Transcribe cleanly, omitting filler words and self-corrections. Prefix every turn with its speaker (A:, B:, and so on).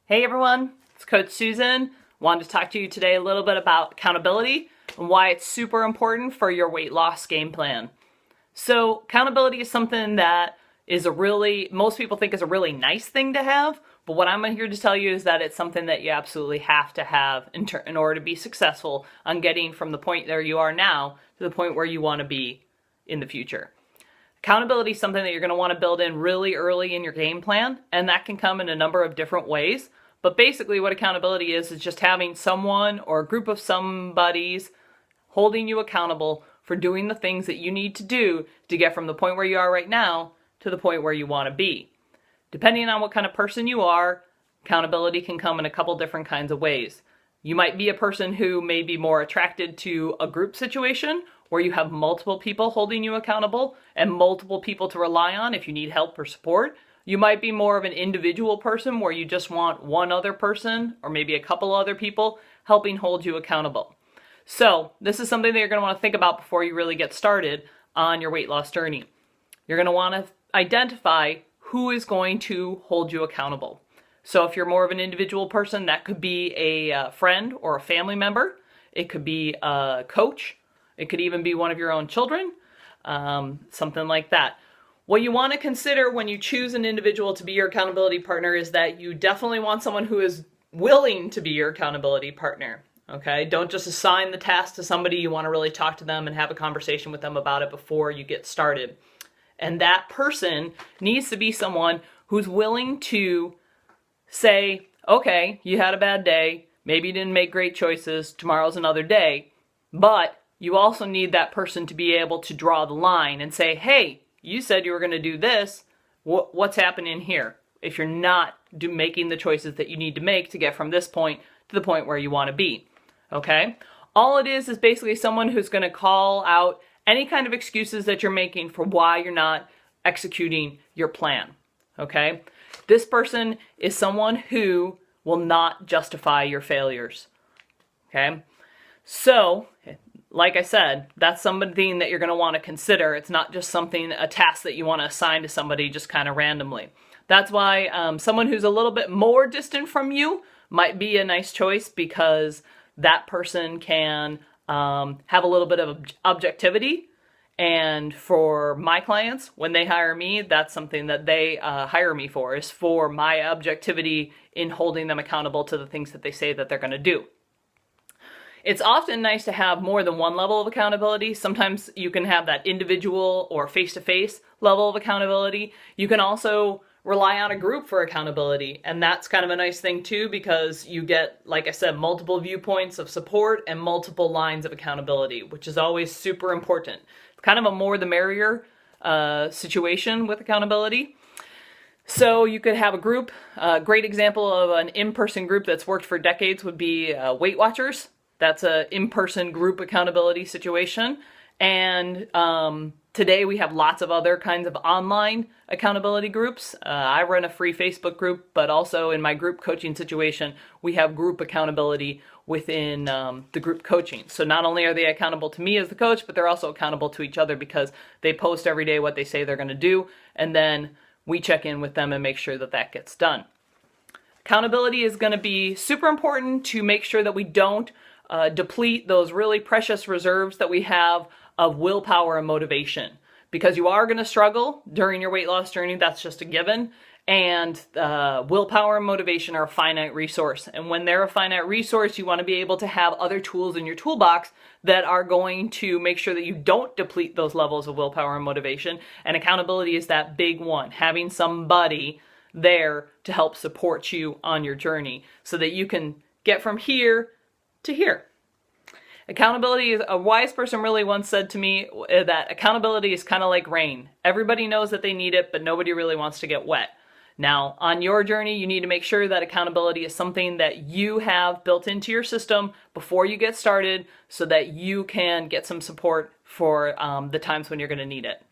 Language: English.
A: Hey everyone, it's Coach Susan. Wanted to talk to you today a little bit about accountability and why it's super important for your weight loss game plan. So accountability is something that most people think is a really nice thing to have, but what I'm here to tell you is that it's something that you absolutely have to have in order to be successful on getting from the point there you are now to the point where you want to be in the future. Accountability is something that you're going to want to build in really early in your game plan, and that can come in a number of different ways. But basically what accountability is just having someone or a group of somebodies holding you accountable for doing the things that you need to do to get from the point where you are right now to the point where you want to be. Depending on what kind of person you are, accountability can come in a couple different kinds of ways. You might be a person who may be more attracted to a group situation where you have multiple people holding you accountable and multiple people to rely on if you need help or support. You might be more of an individual person where you just want one other person or maybe a couple other people helping hold you accountable. So this is something that you're going to want to think about before you really get started on your weight loss journey. You're going to want to identify who is going to hold you accountable. So if you're more of an individual person, that could be a friend or a family member. It could be a coach. It could even be one of your own children, something like that. What you want to consider when you choose an individual to be your accountability partner is that you definitely want someone who is willing to be your accountability partner. Okay? Don't just assign the task to somebody. You want to really talk to them and have a conversation with them about it before you get started. And that person needs to be someone who's willing to say, okay, you had a bad day, maybe you didn't make great choices, tomorrow's another day, but you also need that person to be able to draw the line and say, hey, you said you were going to do this, what's happening here? If you're not making the choices that you need to make to get from this point to the point where you want to be, okay? All it is basically someone who's going to call out any kind of excuses that you're making for why you're not executing your plan, okay? This person is someone who will not justify your failures, okay? So, like I said, that's something that you're going to want to consider. It's not just a task that you want to assign to somebody just kind of randomly. That's why someone who's a little bit more distant from you might be a nice choice, because that person can have a little bit of objectivity. And for my clients, when they hire me, that's something that they hire me for, is for my objectivity in holding them accountable to the things that they say that they're going to do. It's often nice to have more than one level of accountability. Sometimes you can have that individual or face-to-face level of accountability. You can also rely on a group for accountability, and that's kind of a nice thing too, because you get, like I said, multiple viewpoints of support and multiple lines of accountability, which is always super important. It's kind of a more the merrier situation with accountability. So you could have a group. A great example of an in-person group that's worked for decades would be Weight Watchers. That's an in-person group accountability situation. And today we have lots of other kinds of online accountability groups. I run a free Facebook group, but also in my group coaching situation, we have group accountability within the group coaching. So not only are they accountable to me as the coach, but they're also accountable to each other, because they post every day what they say they're going to do, and then we check in with them and make sure that that gets done. Accountability is going to be super important to make sure that we don't deplete those really precious reserves that we have of willpower and motivation, because you are going to struggle during your weight loss journey. That's just a given. And willpower and motivation are a finite resource. And when they're a finite resource, you want to be able to have other tools in your toolbox that are going to make sure that you don't deplete those levels of willpower and motivation. And accountability is that big one, having somebody there to help support you on your journey so that you can get from here to here. Accountability is, a wise person really once said to me that accountability is kind of like rain. Everybody knows that they need it, but nobody really wants to get wet. Now, on your journey, you need to make sure that accountability is something that you have built into your system before you get started, so that you can get some support for the times when you're going to need it.